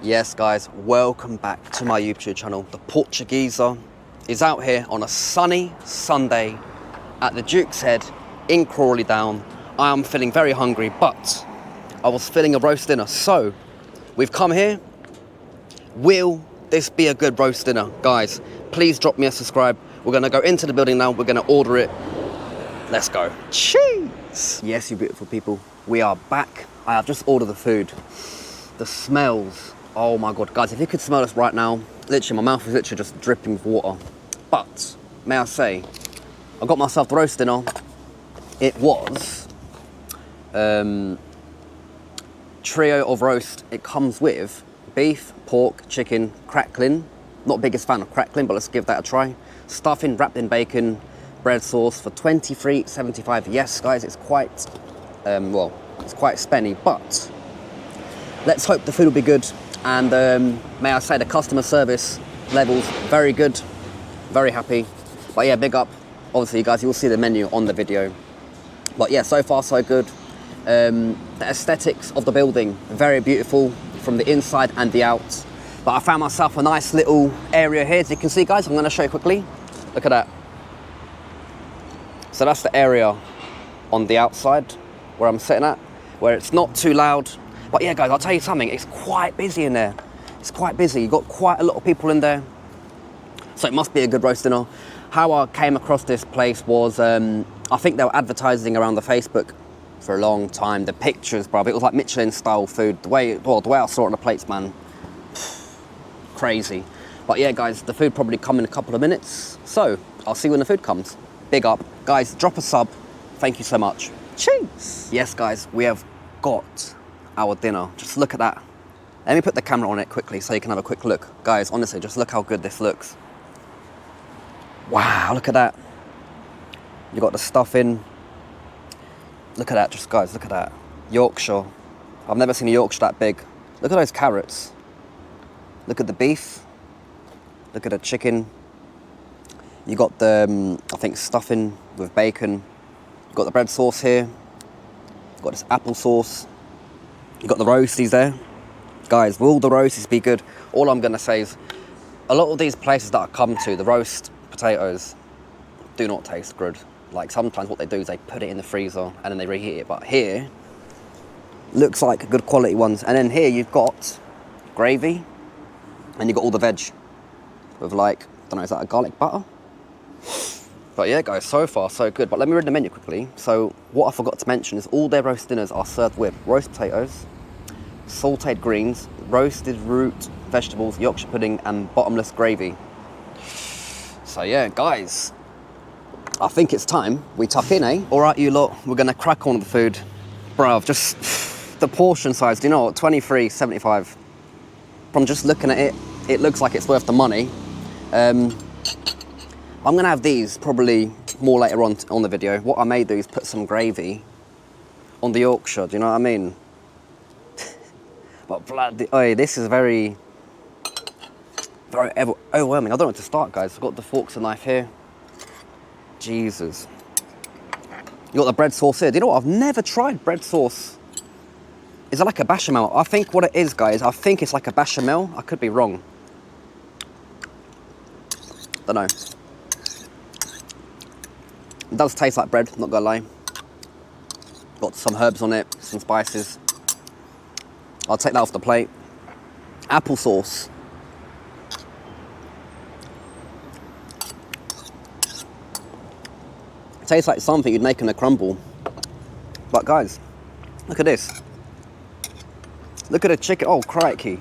Yes guys, welcome back to my YouTube channel. The Portuguezza is out here on a sunny Sunday at the Duke's Head in Crawley Down. I am feeling very hungry, but I was feeling a roast dinner, so we've come here. Will this be a good roast dinner? Guys, please drop me a subscribe. We're gonna go into the building now, we're gonna order it. Let's go. Cheese! Yes, you beautiful people, we are back. I have just ordered the food. The smells, oh my God. Guys, if you could smell this right now, literally my mouth is literally just dripping with water. But, may I say, I got myself the roast dinner. It was trio of roast. It comes with beef, pork, chicken, crackling. Not biggest fan of crackling, but let's give that a try. Stuffing wrapped in bacon, bread sauce for $23.75. Yes, guys, it's quite, well, it's quite spenny, but let's hope the food will be good. And may I say, the customer service levels very good, very happy. But yeah, big up. Obviously, you guys, you'll see the menu on the video. But yeah, so far so good. The aesthetics of the building, very beautiful from the inside and the out. But I found myself a nice little area here. As you can see, guys, I'm gonna show you quickly. Look at that. So that's the area on the outside where I'm sitting at, where it's not too loud. But yeah, guys, I'll tell you something, it's quite busy in there. It's quite busy. You've got quite a lot of people in there. So it must be a good roast dinner. How I came across this place was, I think they were advertising around the Facebook for a long time. The pictures, bruv, it was like Michelin style food. The way I saw it on the plates, man, crazy. But yeah, guys, the food probably come in a couple of minutes. So I'll see you when the food comes. Big up. Guys, drop a sub. Thank you so much. Cheers. Yes, guys, we have got our dinner. Just look at that. Let me put the camera on it quickly so you can have a quick look. Guys, honestly, just look how good this looks. Wow, look at that. You got the stuffing. Look at that, just guys, look at that. Yorkshire. I've never seen a Yorkshire that big. Look at those carrots. Look at the beef. Look at the chicken. You got the, I think, stuffing with bacon. You got the bread sauce here. You got this apple sauce. You got the roasties there. Guys, will the roasties be good? All I'm gonna say is, a lot of these places that I come to, the roast potatoes do not taste good. Like sometimes what they do is they put it in the freezer and then they reheat it. But here, looks like good quality ones. And then here you've got gravy and you've got all the veg with like, I don't know, is that a garlic butter? But yeah, guys, so far so good. But let me read the menu quickly. So what I forgot to mention is all their roast dinners are served with roast potatoes, sauteed greens, roasted root vegetables, Yorkshire pudding, and bottomless gravy. So yeah, guys, I think it's time we tuck in, eh? All right, you lot, we're gonna crack on with the food. Bruv, just the portion size, do you know what? $23.75. From just looking at it, it looks like it's worth the money. I'm gonna have these probably more later on the video. What I may do is put some gravy on the Yorkshire, do you know what I mean? But bloody, oh, this is very overwhelming. I don't know where to start, guys. I've got the forks and knife here. Jesus. You got the bread sauce here. Do you know what? I've never tried bread sauce. Is it like a bechamel? I think what it is, guys, I think it's like a bechamel. I could be wrong. Don't know. It does taste like bread, not gonna lie. Got some herbs on it, some spices. I'll take that off the plate. Apple sauce. It tastes like something you'd make in a crumble. But guys, look at this. Look at the chicken. Oh, crikey.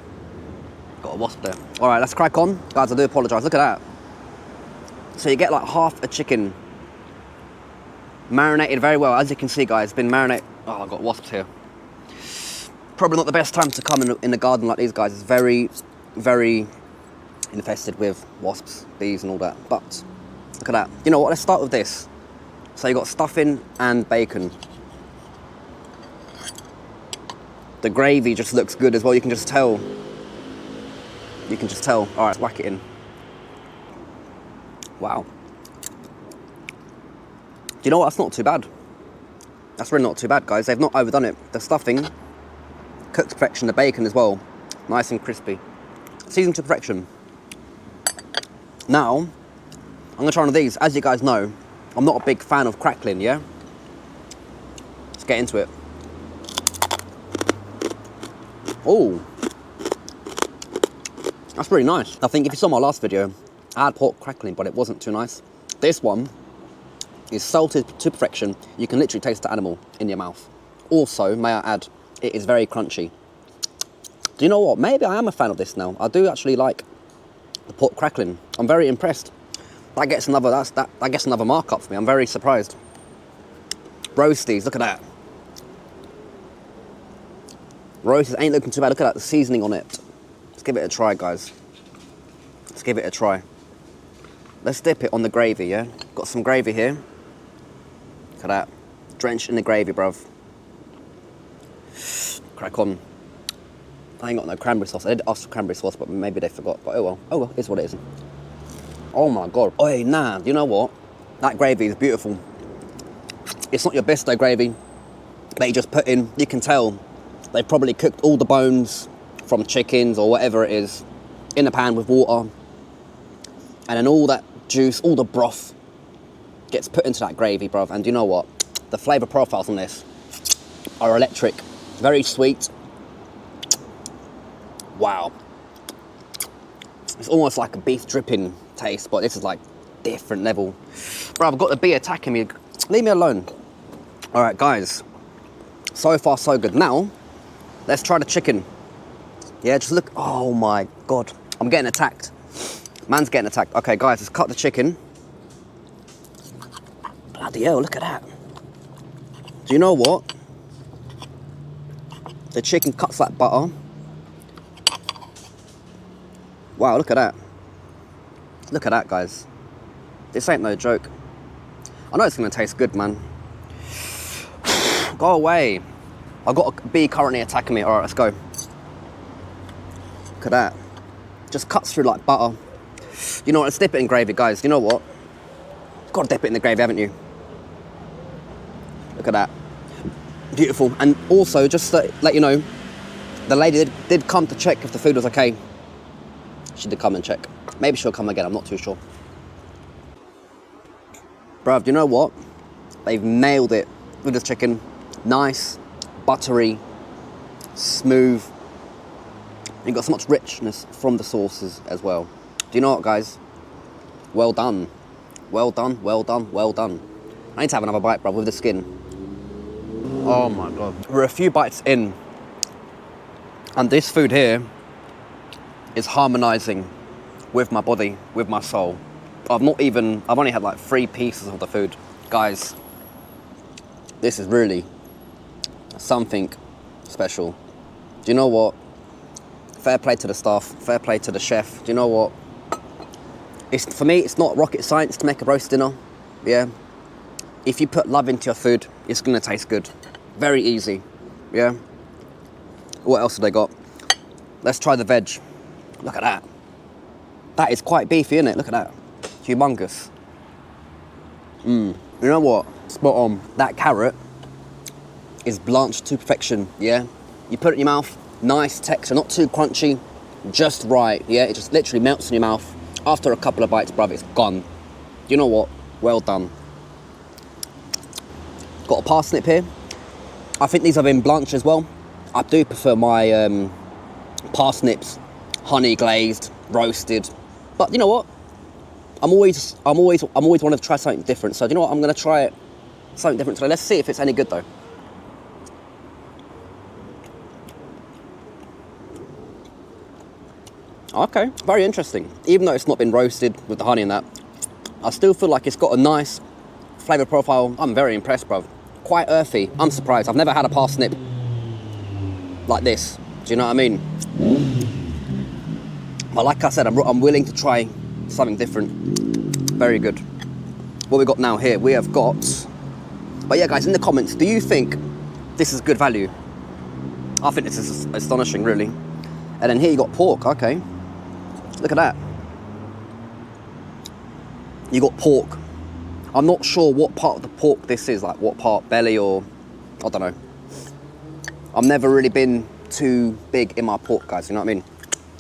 Got a wasp there. All right, let's crack on. Guys, I do apologize. Look at that. So you get like half a chicken. Marinated very well. As you can see, guys, it's been marinated. Oh, I've got wasps here. Probably not the best time to come in the garden like these, guys. It's very, very infested with wasps, bees and all that. But look at that. You know what? Let's start with this. So you got stuffing and bacon. The gravy just looks good as well. You can just tell. You can just tell. All right, let's whack it in. Wow. Do you know what? That's not too bad. That's really not too bad, guys. They've not overdone it. The stuffing, cooked perfection, the bacon as well. Nice and crispy. Seasoned to perfection. Now, I'm gonna try one of these. As you guys know, I'm not a big fan of crackling, yeah? Let's get into it. Oh, that's really nice. I think if you saw my last video, I had pork crackling, but it wasn't too nice. This one is salted to perfection. You can literally taste the animal in your mouth. Also, may I add, it is very crunchy. Do you know what? Maybe I am a fan of this now. I do actually like the pork crackling. I'm very impressed. That gets another mark up for me. I'm very surprised. Roasties, look at that. Roasties ain't looking too bad. Look at that, the seasoning on it. Let's give it a try, guys. Let's give it a try. Let's dip it on the gravy, yeah? Got some gravy here. Look at that. Drenched in the gravy, bruv. Crack on. I ain't got no cranberry sauce. I did ask for cranberry sauce, but maybe they forgot. But oh well. Oh well, it's what it is. Oh my God. Oi, nah, you know what? That gravy is beautiful. It's not your Bisto gravy that you just put in. You can tell they probably cooked all the bones from chickens or whatever it is in a pan with water. And then all that juice, all the broth gets put into that gravy, bruv. And you know what? The flavour profiles on this are electric. Very sweet. Wow. It's almost like a beef dripping taste, but this is like different level. Bro, I've got the bee attacking me. Leave me alone. All right, guys. So far, so good. Now, let's try the chicken. Yeah, just look. Oh my God. I'm getting attacked. Man's getting attacked. Okay, guys, let's cut the chicken. Bloody hell, look at that. Do you know what? The chicken cuts like butter. Wow, look at that. Look at that, guys. This ain't no joke. I know it's gonna taste good, man. Go away. I've got a bee currently attacking me. All right, let's go. Look at that. Just cuts through like butter. You know what, let's dip it in gravy, guys. You know what? Gotta dip it in the gravy, haven't you? Look at that. Beautiful. And also, just to let you know, the lady did come to check if the food was okay. She did come and check. Maybe she'll come again, I'm not too sure. Bruv, do you know what? They've nailed it with this chicken. Nice, buttery, smooth. You got so much richness from the sauces as well. Do you know what, guys? Well done. Well done, well done, well done. I need to have another bite, bruv, with the skin. Oh my God. We're a few bites in, and this food here is harmonizing with my body, with my soul. I've only had like 3 pieces of the food. Guys, this is really something special. Do you know what? Fair play to the staff, fair play to the chef. Do you know what? For me, it's not rocket science to make a roast dinner, yeah? If you put love into your food, it's gonna taste good. Very easy, yeah? What else have they got? Let's try the veg. Look at that. That is quite beefy, isn't it? Look at that. Humongous. You know what? Spot on. That carrot is blanched to perfection, yeah? You put it in your mouth, nice texture, not too crunchy, just right, yeah? It just literally melts in your mouth. After a couple of bites, bruv, it's gone. You know what? Well done. Got a parsnip here. I think these have been blanched as well. I do prefer my parsnips honey glazed, roasted. But you know what? I'm always wanting to try something different. So do you know what? I'm gonna try it something different today. Let's see if it's any good though. Okay, very interesting. Even though it's not been roasted with the honey and that, I still feel like it's got a nice flavour profile. I'm very impressed, bruv. Quite earthy. I'm surprised. I've never had a parsnip like this. Do you know what I mean? But like I said, I'm willing to try something different. Very good. What we got now here, we have got... But yeah, guys, in the comments, do you think this is good value? I think this is astonishing, really. And then here you got pork, okay. Look at that. You got pork. I'm not sure what part of the pork this is, like what part, belly or... I don't know. I've never really been too big in my pork, guys, you know what I mean?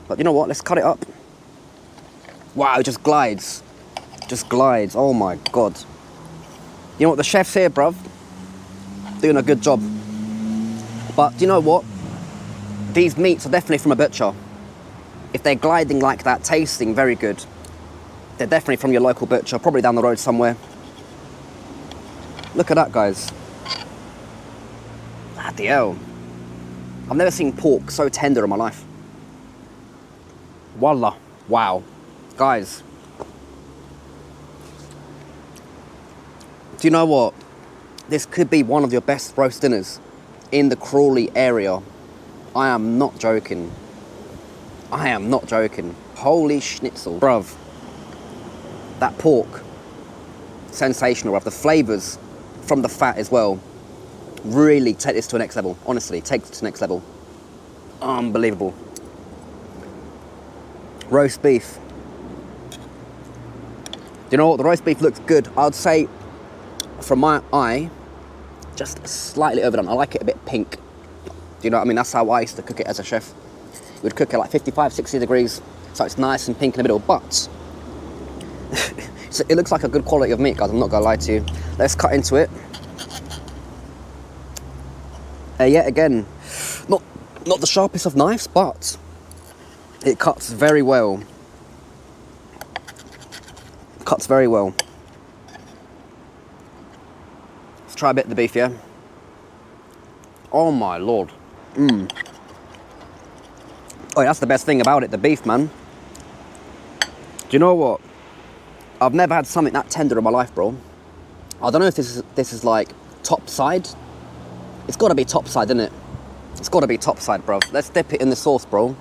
But you know what, let's cut it up. Wow, it just glides. Just glides, oh my God. You know what, the chef's here, bruv. Doing a good job. But you know what? These meats are definitely from a butcher. If they're gliding like that, tasting very good, they're definitely from your local butcher, probably down the road somewhere. Look at that, guys. Bloody hell. I've never seen pork so tender in my life. Wallah. Wow. Guys. Do you know what? This could be one of your best roast dinners in the Crawley area. I am not joking. I am not joking. Holy schnitzel. Bruv. That pork. Sensational, bruv. The flavours from the fat as well. Really take this to the next level. Honestly, take it to the next level. Unbelievable. Roast beef. Do you know what? The roast beef looks good. I'd say, from my eye, just slightly overdone. I like it a bit pink. Do you know what I mean? That's how I used to cook it as a chef. We'd cook it like 55, 60 degrees, so it's nice and pink in the middle, but so it looks like a good quality of meat, guys. I'm not gonna lie to you. Let's cut into it. Yet again, not the sharpest of knives, but it cuts very well. Cuts very well. Let's try a bit of the beef, yeah? Oh my Lord. Oh, that's the best thing about it, the beef, man. Do you know what? I've never had something that tender in my life, bro. I don't know if this is like top side. It's got to be top side, isn't it? It's got to be top side, bro. Let's dip it in the sauce, bro.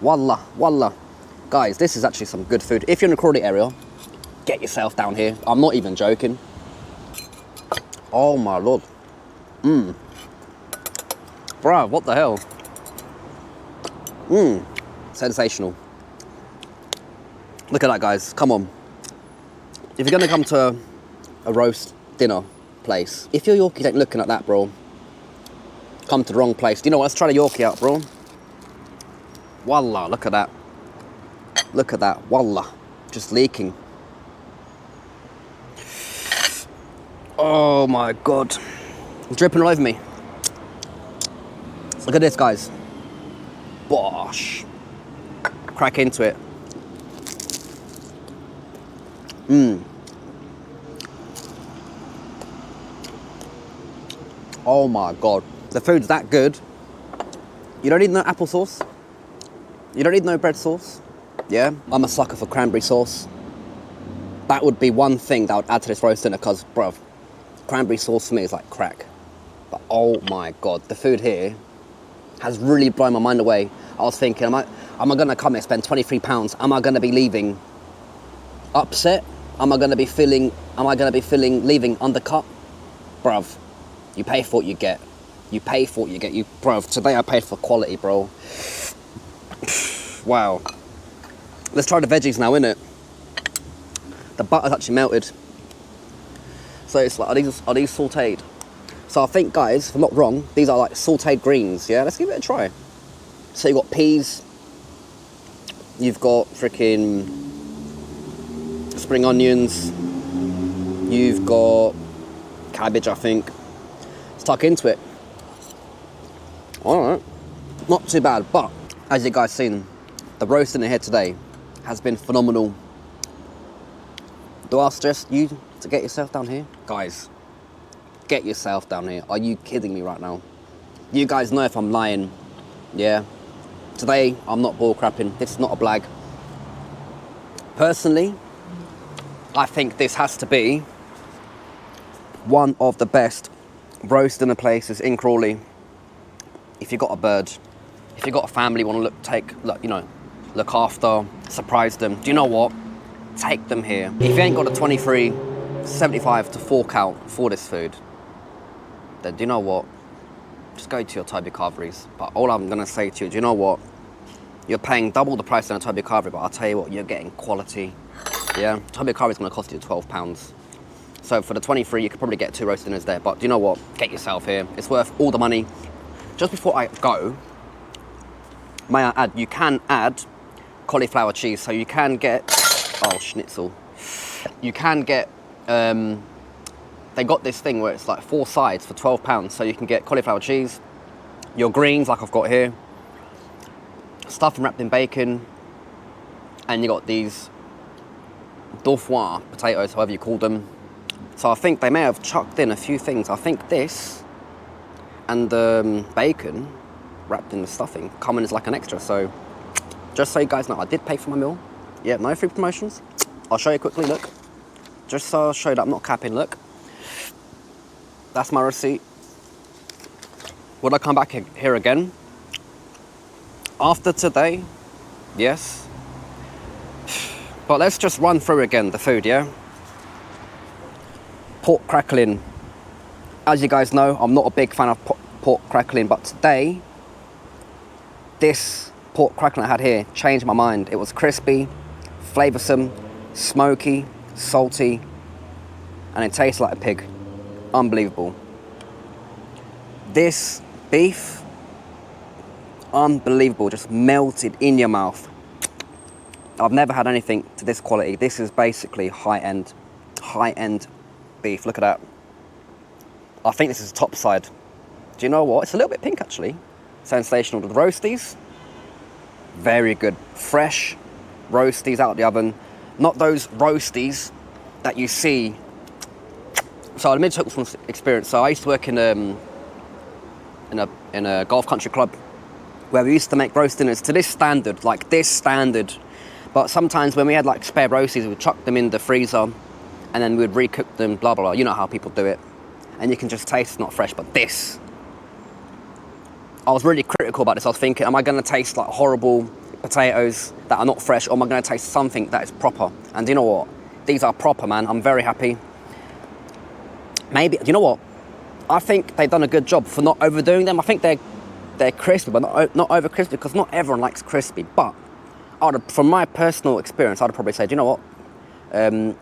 Wallah, wallah. Guys, this is actually some good food. If you're in the Crawley area, get yourself down here. I'm not even joking. Oh my Lord. Bro, what the hell? Sensational. Look at that, guys. Come on. If you're gonna come to a roast dinner place, if your Yorkies ain't looking at that, bro, come to the wrong place. Do you know what? Let's try the Yorkie out, bro. Wallah, look at that. Look at that. Wallah. Just leaking. Oh my God. It's dripping all over me. Look at this, guys. Bosh. Crack into it. Oh my God. The food's that good. You don't need no applesauce. You don't need no bread sauce. Yeah? I'm a sucker for cranberry sauce. That would be one thing that I would add to this roast dinner, because, bruv, cranberry sauce for me is like crack. But oh my God, the food here has really blown my mind away. I was thinking, am I gonna come here, spend £23? Am I gonna be leaving upset? Am I gonna be feeling leaving undercut? Bruv, you pay for what you get. You pay for what you get. Bruv, today I paid for quality, bro. Wow. Let's try the veggies now, innit? The butter's actually melted. So it's like, are these sauteed? So I think, guys, if I'm not wrong, these are like sauteed greens, yeah? Let's give it a try. So you've got peas, you've got freaking spring onions, you've got cabbage, I think. Let's tuck into it. All right, not too bad, but as you guys seen, the roast in here today has been phenomenal. Do I suggest you to get yourself down here? Guys, get yourself down here. Are you kidding me right now? You guys know if I'm lying, yeah? Today, I'm not bull crapping. This is not a blag. Personally, I think this has to be one of the best roast dinner places in Crawley. If you've got a bird, if you've got a family you want to look after, surprise them. Do you know what? Take them here. If you ain't got a 23.75 to fork out for this food, then do you know what? Just go to your Toby Carveries. But all I'm gonna say to you, do you know what? You're paying double the price than a Toby Carvery, but I'll tell you what, you're getting quality. Yeah, Toby Carvery's gonna cost you £12. So for the 23, you could probably get 2 roast dinners there. But do you know what? Get yourself here. It's worth all the money. Just before I go, may I add, you can add cauliflower cheese. So you can get, oh, schnitzel. You can get, they got this thing where it's like 4 sides for £12. So you can get cauliflower cheese, your greens like I've got here, stuffing wrapped in bacon, and you got these dauphinoise potatoes, however you call them. So I think they may have chucked in a few things. I think this and the bacon wrapped in the stuffing come in as like an extra. So just so you guys know, I did pay for my meal. Yeah, no free promotions. I'll show you quickly, look. Just so I'll show you that I'm not capping, look. That's my receipt. Would I come back here again? After today, yes. But let's just run through again the food, yeah? Pork crackling. As you guys know, I'm not a big fan of pork crackling, but today, this pork crackling I had here changed my mind. It was crispy, flavoursome, smoky, salty, and it tastes like a pig. Unbelievable. This beef, unbelievable, just melted in your mouth. I've never had anything to this quality. This is basically high-end beef. Look at that. I think this is top side. Do you know what? It's a little bit pink actually. Sensational. The roasties, very good. Fresh roasties out of the oven. Not those roasties that you see. So let me talk from experience. So I used to work in a golf country club where we used to make roast dinners to this standard, like this standard. But sometimes when we had like spare roasties, we'd chuck them in the freezer and then we'd recook them, blah, blah, blah. You know how people do it. And you can just taste it's not fresh, but this. I was really critical about this. I was thinking, am I gonna taste like horrible potatoes that are not fresh, or am I gonna taste something that is proper? And you know what? These are proper, man. I'm very happy. Maybe, you know what? I think they've done a good job for not overdoing them. I think they're crispy, but not over crispy, because not everyone likes crispy. But from my personal experience, I'd probably say, do you know what?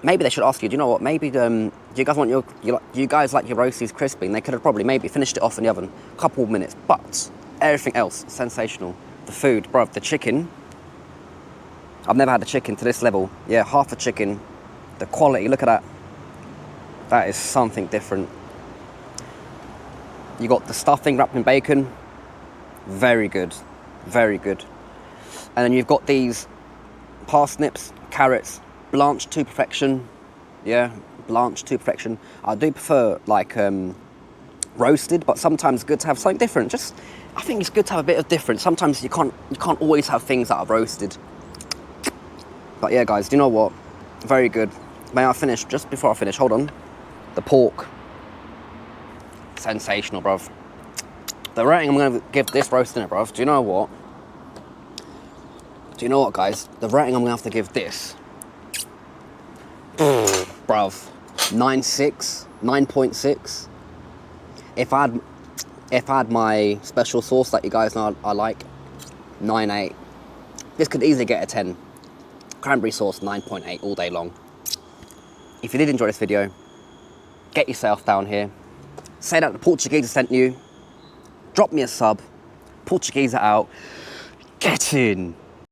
Maybe they should ask you, do you know what? Maybe do you guys want do you guys like your roasties crispy? And they could have probably maybe finished it off in the oven a couple of minutes. But everything else, sensational. The food, bro, the chicken. I've never had a chicken to this level. Yeah, half a chicken. The quality, look at that. That is something different. You got the stuffing wrapped in bacon. Very good, very good. And then you've got these parsnips, carrots, blanched to perfection. Yeah, blanched to perfection. I do prefer like roasted, but sometimes it's good to have something different. I think it's good to have a bit of difference. Sometimes you can't always have things that are roasted. But yeah, guys, do you know what? Very good. May I finish? Just before I finish, hold on. The pork. Sensational, bruv. The rating I'm going to give this roast dinner, bruv, do you know what? Do you know what, guys? The rating I'm going to have to give this, bruv, 9.6, 9.6. If I had my special sauce that you guys know I like, 9.8. This could easily get a 10. Cranberry sauce, 9.8 all day long. If you did enjoy this video, get yourself down here. Say that the Portuguezza sent you. Drop me a sub. Portuguezza out. Get in.